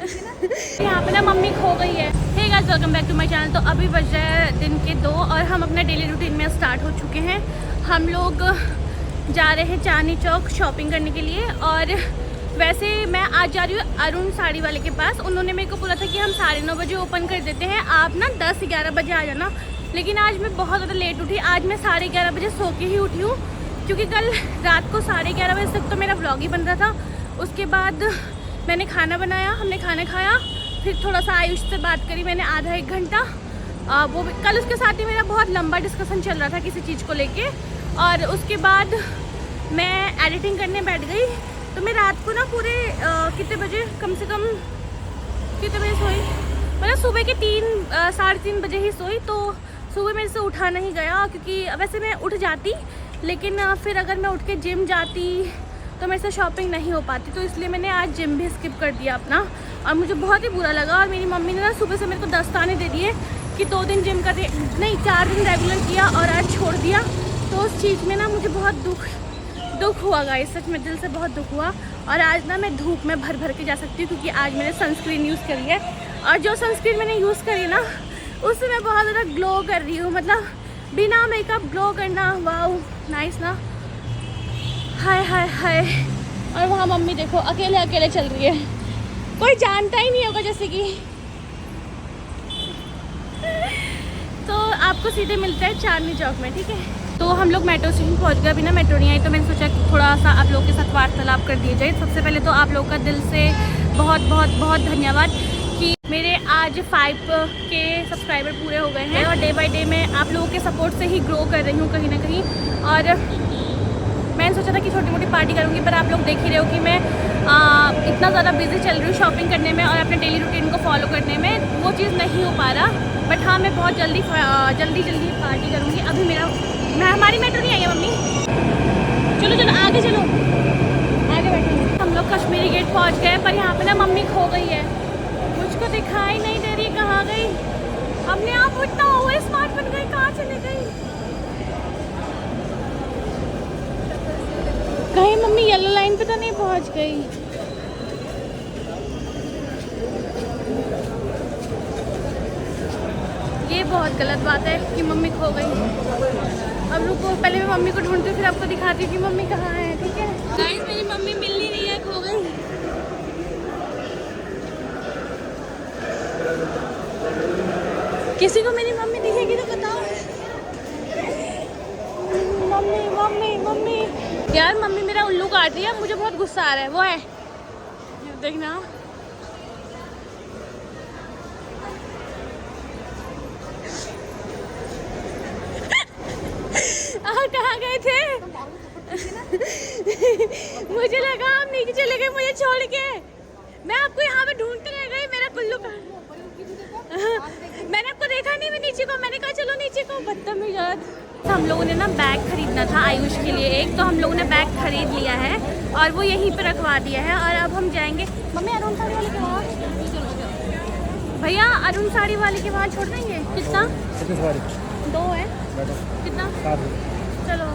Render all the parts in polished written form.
यहाँ पे ना मम्मी खो गई है। Hey guys, welcome back to my channel. तो अभी बज रहा है दिन के 2 और हम अपने डेली रूटीन में स्टार्ट हो चुके हैं। हम लोग जा रहे हैं चांदनी चौक शॉपिंग करने के लिए। और वैसे मैं आज जा रही हूँ अरुण साड़ी वाले के पास। उन्होंने मेरे को बोला था कि हम 9:30 बजे ओपन कर देते हैं, आप ना 10-11 बजे आ जाना। लेकिन आज मैं बहुत ज़्यादा लेट उठी। आज मैं 11:30 बजे सो के ही उठी हूँ, क्योंकि कल रात को 11:30 बजे तक तो मेरा व्लॉग ही बन रहा था। उसके बाद मैंने खाना बनाया, हमने खाना खाया, फिर थोड़ा सा आयुष से बात करी मैंने आधा 1 घंटा। वो कल उसके साथ ही मेरा बहुत लंबा डिस्कशन चल रहा था किसी चीज़ को लेके। और उसके बाद मैं एडिटिंग करने बैठ गई। तो मैं रात को ना पूरे कितने बजे, कम से कम कितने बजे सोई, मतलब सुबह के 3-3:30 बजे ही सोई। तो सुबह मेरे से उठा नहीं गया, क्योंकि वैसे मैं उठ जाती, लेकिन फिर अगर मैं उठ के जिम जाती तो मेरे से शॉपिंग नहीं हो पाती। तो इसलिए मैंने आज जिम भी स्किप कर दिया अपना, और मुझे बहुत ही बुरा लगा। और मेरी मम्मी ने ना सुबह से मेरे को 10 ताने दे दिए कि 2 दिन जिम कर नहीं 4 दिन रेगुलर किया और आज छोड़ दिया। तो उस चीज़ में ना मुझे बहुत दुख हुआ गाइस, सच में दिल से बहुत दुख हुआ। और आज ना मैं धूप में भर के जा सकती हूँ, क्योंकि आज मैंने सनस्क्रीन यूज़ करी है। और जो सनस्क्रीन मैंने यूज़ करी ना, उससे मैं बहुत ज़्यादा ग्लो कर रही हूँ, मतलब बिना मेकअप ग्लो करना, वाओ नाइस ना। हाय हाय हाय। और वहाँ मम्मी देखो अकेले चल रही है, कोई जानता ही नहीं होगा जैसे कि। तो आपको सीधे मिलता है चांदनी चौक में, ठीक है। तो हम लोग मेट्रो स्टेशन पहुँच गए। अभी ना मेट्रो नहीं आई, तो मैंने सोचा कि थोड़ा सा आप लोगों के साथ वार्तालाप कर दिया जाए। सबसे पहले तो आप लोगों का दिल से बहुत धन्यवाद कि मेरे आज 5K सब्सक्राइबर पूरे हो गए हैं। और डे बाई डे मैं आप लोगों के सपोर्ट से ही ग्रो कर रही हूँ कहीं ना कहीं। और मैंने सोचा था कि छोटी मोटी पार्टी करूँगी, पर आप लोग देख ही रहे हो कि मैं इतना ज़्यादा बिजी चल रही हूँ शॉपिंग करने में और अपने डेली रूटीन को फॉलो करने में, वो चीज़ नहीं हो पा रहा। बट हाँ, मैं बहुत जल्दी पार्टी करूँगी। अभी हमारी मेट्रो नहीं आई है मम्मी। चलो आगे चलो, आगे बैठो। हम लोग कश्मीरी गेट पहुँच गए, पर यहाँ पे ना मम्मी खो गई है, मुझको दिखाई नहीं दे रही कहाँ गई। हमने आप इतना ओवर स्मार्ट बन गई, कहाँ चले गई? कहीं मम्मी येलो लाइन पे तो नहीं पहुंच गई? ये बहुत गलत बात है कि मम्मी खो गई। अब रुको, पहले मैं मम्मी को ढूंढती हूँ, फिर आपको दिखाती हूँ कि मम्मी कहाँ है, ठीक है। गाइस, मेरी मम्मी मिल नहीं रही है, खो गई। किसी को मेरी मम्मी दिखेगी तो बताओ। मम्मी यार, मम्मी मेरा उल्लू काट रही है, मुझे बहुत गुस्सा आ रहा है। वो है, देखना। कहाँ गए थे? मुझे लगा हम नीचे चले गए मुझे छोड़ के। मैं आपको यहाँ पे ढूंढते रह गई, मेरा कुल्लू का। मैंने आपको देखा नहीं, मैं नीचे को, मैंने कहा चलो नीचे को, बदतमीज। हम लोगों ने ना बैग खरीदना था आयुष के लिए एक, तो हम लोगों ने बैग खरीद लिया है और वो यहीं पे रखवा दिया है। और अब हम जाएंगे। मम्मी, अरुण साड़ी वाले के वहाँ, भैया अरुण साड़ी वाले के वहाँ छोड़ देंगे। कितना? 2 है। कितना? चलो,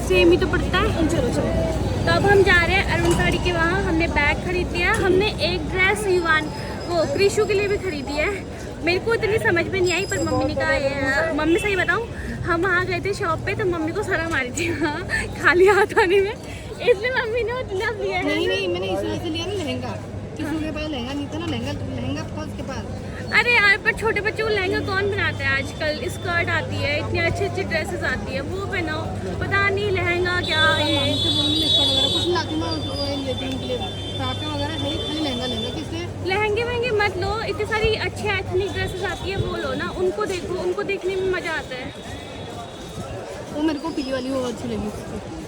सेम ही तो पड़ता है। चलो। तो अब हम जा रहे हैं अरुण साड़ी के वहाँ। हमने बैग खरीद लिया। हमने एक ड्रेस वो कृषु के लिए भी खरीदी है। मेरे को इतनी समझ में नहीं आई, पर मम्मी ने कहा, मम्मी सही बताऊँ, हम वहाँ गए थे शॉप पे, तो मम्मी को शर्म आ रही थी हाँ खाली हाथ आने में, इसलिए मम्मी ने उतना लिया। नहीं, मैंने इस वजह से लिया ना लहंगा। किसी के पास लहंगा नहीं था ना, लहंगा था उसके पास। अरे यार, पर छोटे बच्चों को लहंगा कौन बनाता है आजकल? स्कर्ट आती है, इतनी अच्छी ड्रेसेस आती है, वो पहनाओ। पता नहीं लहंगा क्या है। कुछ लाती मैं लेती हूँ, वगैरह नहीं, खाली लहंगा किसलिए? लहंगे महंगे मत लो, इतनी सारी अच्छी एथनिक ड्रेसेस आती है, वो लो ना। उनको देखो, उनको देखने में मजा आता है। वो मेरे को पीली वाली वो अच्छी लगी।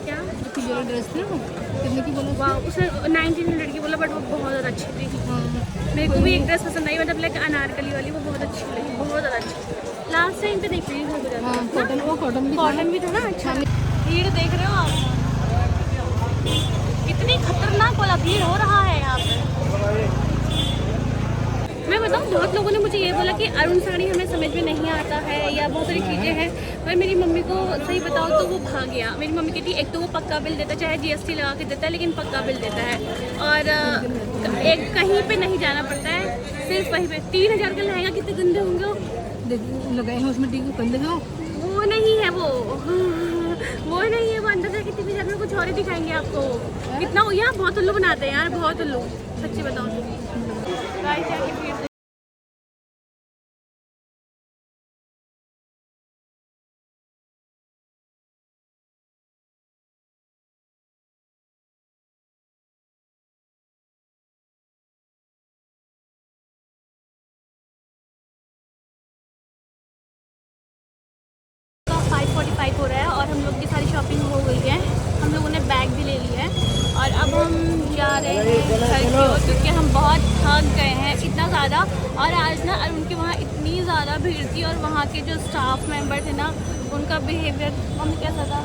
क्या? जो पीली वाली ड्रेस थी ना, वो कितने की बोला? वाह, उसने 1900 की बोला, बट वो बहुत ज़्यादा अच्छी थी। हाँ, मेरे को भी एक ड्रेस पसंद आई, मतलब लाइक अनारकली वाली, वो बहुत अच्छी लगी, बहुत ज़्यादा अच्छी। लास्ट टाइम पे देख रही हूँ, कॉटन भी था ना। अच्छा, भीड़ देख रहे हो आप, इतनी खतरनाक वाला भीड़ हो रहा है यहाँ पे। मैं बताऊँ, बहुत लोगों ने मुझे ये बोला कि अरुण साड़ी हमें समझ में नहीं आता है या बहुत सारी चीज़ें हैं, पर मेरी मम्मी को सही बताओ तो वो भाग गया। मेरी मम्मी कहती है एक तो वो पक्का बिल देता है, चाहे GST लगा के देता है, लेकिन पक्का बिल देता है, और एक कहीं पे नहीं जाना पड़ता है, सिर्फ वहीं पे। 3000 का लहंगा कितने गंदे होंगे लगाए हैं उसमें टीके गंदे हैं वो नहीं है वो नहीं है, वो अंदर से 3000 में कुछ और ही दिखाएंगे आपको। कितना यहाँ बहुत उल्लू बनाते हैं यार, बहुत उल्लू, सच्ची बताओ तो। का 5:45 हो रहा है और हम लोग की सारी शॉपिंग हो गई है। हम लोगों ने बैग भी ले लिया है और अब हम जा रहे हैं घर की ओर, क्योंकि हम बहुत थक गए हैं इतना ज़्यादा। और आज ना उनके वहाँ इतनी ज़्यादा भीड़ थी और वहाँ के जो स्टाफ मेंबर थे ना, उनका बिहेवियर मम्मी कैसा था,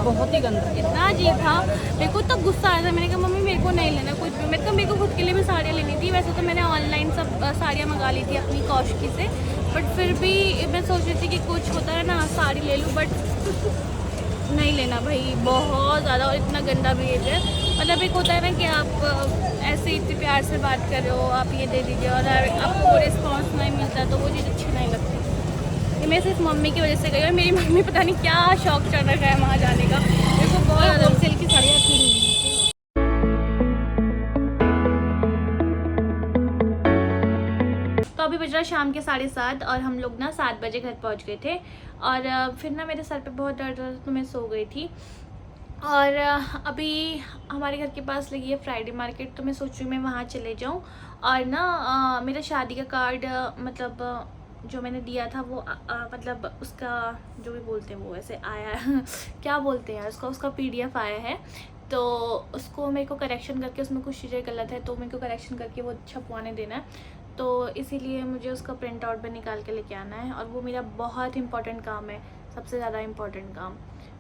बहुत ही गंदा इतना अजीब था। मेरे को तो गुस्सा आया था, मैंने कहा मम्मी मेरे को नहीं लेना कुछ भी। मेरे को खुद के लिए भी साड़ियाँ लेनी थी, वैसे तो मैंने ऑनलाइन सब साड़ियाँ मंगा ली थी अपनी कौशकी से, बट फिर भी मैं सोच रही थी कि कुछ होता है ना साड़ी ले लूँ, बट नहीं लेना भाई, बहुत ज़्यादा और इतना गंदा बिहेवियर। मतलब एक होता है ना कि आप ऐसे इतने प्यार से बात कर रहे हो, आप ये दे दीजिए और आपको रिस्पॉन्स नहीं मिलता, तो वो चीज़ अच्छी नहीं लगती। ये मैं सिर्फ मम्मी की वजह से गई और मेरी मम्मी पता नहीं क्या शौक चढ़ रखा है वहाँ जाने का। मेरे को बहुत ज़्यादा होलसेल की साड़ियाँ अच्छी नहीं। तो अभी बज रहा शाम के 7:30 और हम लोग ना 7 बजे घर पहुँच गए थे। और फिर ना मेरे सर पे बहुत दर्द था तो मैं सो गई थी। और अभी हमारे घर के पास लगी है फ्राइडे मार्केट, तो मैं सोच रही हूँ मैं वहाँ चले जाऊँ। और ना मेरा शादी का कार्ड मतलब जो मैंने दिया था वो मतलब उसका जो भी बोलते हैं वो ऐसे आया क्या बोलते हैं उसका PDF आया है, तो उसको मेरे को करेक्शन करके, उसमें कुछ चीज़ें गलत है तो मेरे को करेक्शन करके वो छपवाने देना है, तो इसीलिए मुझे उसका प्रिंट आउट भी निकाल के लेके आना है। और वो मेरा बहुत इंपॉर्टेंट काम है, सबसे ज़्यादा इम्पॉर्टेंट काम।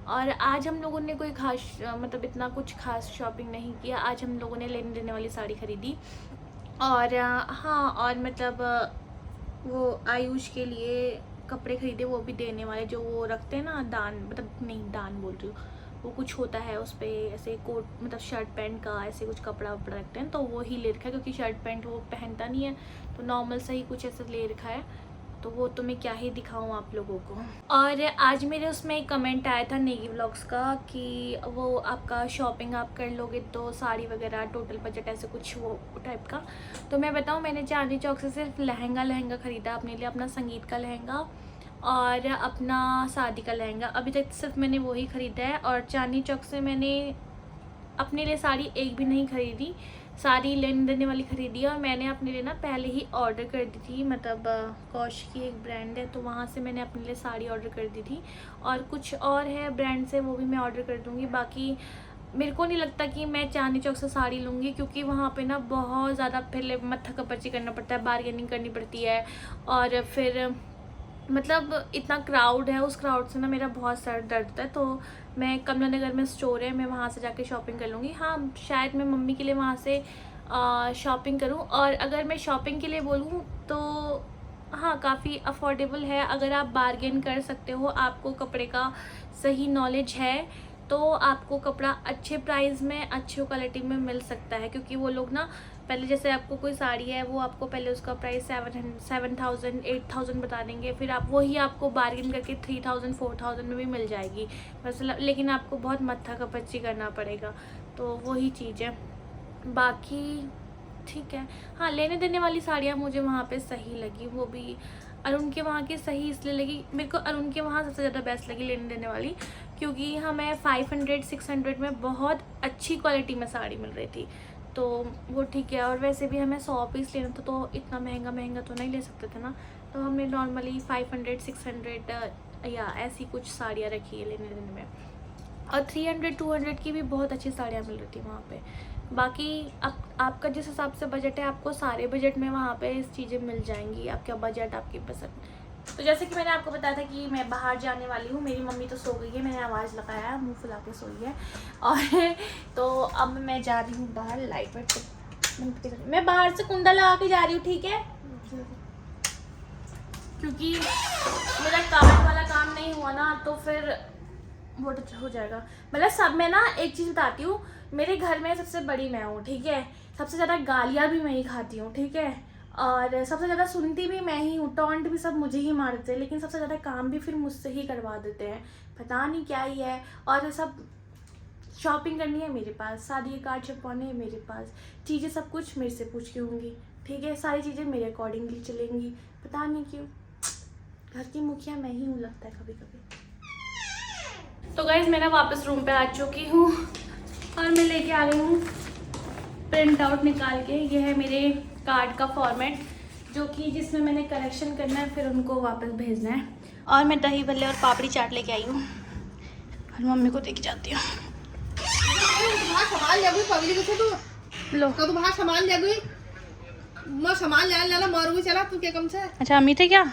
और आज हम लोगों ने कोई खास मतलब इतना कुछ खास शॉपिंग नहीं किया। आज हम लोगों ने लेने देने वाली साड़ी ख़रीदी और हाँ, और मतलब वो आयुष के लिए कपड़े ख़रीदे, वो भी देने वाले, जो वो रखते हैं ना दान, मतलब नहीं दान बोल रही हूँ, वो कुछ होता है उस पर ऐसे कोट मतलब शर्ट पैंट का ऐसे कुछ कपड़ा वपड़ा रखते हैं, तो वो ही ले रखा है, क्योंकि शर्ट पैंट वो पहनता नहीं है, तो नॉर्मल सा ही कुछ ऐसा ले रखा है, तो वो तो मैं क्या ही दिखाऊं आप लोगों को। और आज मेरे उसमें एक कमेंट आया था नेगी व्लॉग्स का कि वो आपका शॉपिंग आप कर लोगे तो साड़ी वगैरह टोटल बजट ऐसे कुछ वो टाइप का। तो मैं बताऊं, मैंने चांदनी चौक से सिर्फ लहंगा ख़रीदा अपने लिए, अपना संगीत का लहंगा और अपना शादी का लहंगा, अभी तक सिर्फ मैंने वही ख़रीदा है। और चांदनी चौक से मैंने अपने लिए साड़ी एक भी नहीं ख़रीदी, साड़ी लेने देने वाली ख़रीदी है। और मैंने अपने लिए ना पहले ही ऑर्डर कर दी थी, मतलब कौश की एक ब्रांड है, तो वहाँ से मैंने अपने लिए साड़ी ऑर्डर कर दी थी। और कुछ और है ब्रांड से, वो भी मैं ऑर्डर कर दूँगी। बाकी मेरे को नहीं लगता कि मैं चांदनी चौक से साड़ी लूँगी, क्योंकि वहाँ पे ना बहुत ज़्यादा पहले मत्था कपच्ची करना पड़ता है, बार्गेनिंग करनी पड़ती है, और फिर मतलब इतना क्राउड है, उस क्राउड से ना मेरा बहुत सर दर्द होता है। तो मैं कमला नगर में स्टोर है, मैं वहाँ से जाके शॉपिंग कर लूँगी। हाँ, शायद मैं मम्मी के लिए वहाँ से शॉपिंग करूँ। और अगर मैं शॉपिंग के लिए बोलूँ तो हाँ, काफ़ी अफोर्डेबल है, अगर आप बार्गेन कर सकते हो, आपको कपड़े का सही नॉलेज है, तो आपको कपड़ा अच्छे प्राइस में अच्छी क्वालिटी में मिल सकता है। क्योंकि वो लोग ना पहले, जैसे आपको कोई साड़ी है, वो आपको पहले उसका प्राइस 7,000 8,000 बता देंगे, फिर आप वही आपको बार्गेन करके 3,000 4,000 में भी मिल जाएगी मतलब, लेकिन आपको बहुत मत्था कपच्ची करना पड़ेगा, तो वही चीज़ है। बाकी ठीक है। हाँ, लेने देने वाली साड़ियाँ मुझे वहाँ पे सही लगी, वो भी अरुण के वहाँ की सही इसलिए लगी, मेरे को अरुण के वहाँ सबसे ज़्यादा बेस्ट लगी लेने देने वाली, क्योंकि हमें 500-600 में बहुत अच्छी क्वालिटी में साड़ी मिल रही थी, तो वो ठीक है। और वैसे भी हमें 100 पीस लेना था, तो इतना महंगा तो नहीं ले सकते थे ना, तो हमने नॉर्मली 500-600 या ऐसी कुछ साड़ियाँ रखी है लेने देने में। और 300-200 की भी बहुत अच्छी साड़ियाँ मिल रही थी वहाँ पे। बाकी आपका जिस हिसाब से बजट है, आपको सारे बजट में वहाँ पे इस चीज़ें मिल जाएंगी, आपका बजट आपकी पसंद। तो जैसे कि मैंने आपको बताया था कि मैं बाहर जाने वाली हूँ, मेरी मम्मी तो सो गई है, मैंने आवाज़ लगाया, मुंह फुला के सोई है। और तो अब मैं जा रही हूँ बाहर, लाइट वाइट मैं बाहर से कुंडा लगा के जा रही हूँ, ठीक है। क्योंकि मेरा कार्ड वाला काम नहीं हुआ ना तो फिर वो हो जाएगा। मतलब सब में ना एक चीज़ बताती हूँ, मेरे घर में सबसे बड़ी मैं हूँ, ठीक है। सबसे ज़्यादा गालियाँ भी मैं ही खाती हूँ, ठीक है। और सबसे ज़्यादा सुनती भी मैं ही हूँ, टॉन्ट भी सब मुझे ही मारते हैं, लेकिन सबसे ज़्यादा काम भी फिर मुझसे ही करवा देते हैं, पता नहीं क्या ही है। और सब शॉपिंग करनी है मेरे पास, शादी के कार्ड छपवाने हैं मेरे पास, चीज़ें सब कुछ मेरे से पूछ के होंगी, ठीक है। सारी चीज़ें मेरे अकॉर्डिंगली चलेंगी, पता नहीं क्यों घर की मुखिया मैं ही हूँ लगता है कभी कभी। तो गाइज मैं ना वापस रूम पे आ चुकी हूँ और मैं लेके आ गई हूँ प्रिंट आउट निकाल के। ये है मेरे कार्ड का फॉर्मेट, जो कि जिसमें मैंने करेक्शन करना है फिर उनको वापस भेजना है। और मैं दही भल्ले और पापड़ी चाट लेके आई हूँ और मम्मी को देके जाती हूँ। बाहर सामान ले गई पब्लिक को तू लो तो बाहर सामान ले गई, मैं सामान ले लेना मर गई। चला तू क्या कम से। अच्छा अमित है क्या?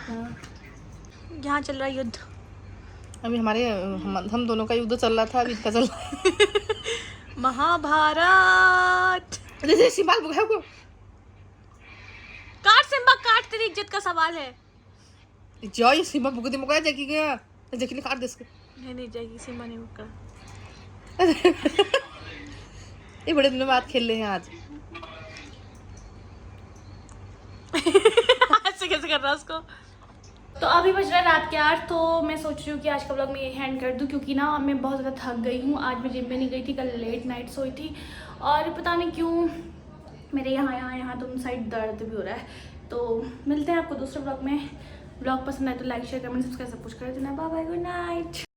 यहाँ चल रहा है युद्ध। अभी हमारे हम दोनों का युद्ध चल रहा था, अभी इसका चल रहा है महाभारत। जैसे सिंबाल बुखार को काट सिम्बा काट, तेरी इज्जत का सवाल है। जो ये सिंबा बुक दे मुका जाकी गया जाकी ने काट दे इसको। नहीं जाएगी सिम्बा नहीं मुक्का। ये बड़े दिनों बाद खेल रहे हैं आज। ऐसे कैसे कर रहा है उसको। तो अभी बज रहा है रात के 8, तो मैं सोच रही हूँ कि आज का व्लॉग मैं यही हैंड कर दूँ, क्योंकि ना मैं बहुत ज़्यादा थक गई हूँ। आज मैं जिम में नहीं गई थी, कल लेट नाइट सोई थी और पता नहीं क्यों मेरे यहाँ दोनों साइड दर्द भी हो रहा है। तो मिलते हैं आपको दूसरे व्लॉग में। व्लॉग पसंद आए तो लाइक शेयर कमेंट सब्सक्राइब सब कुछ कर देना। Bye bye, good night.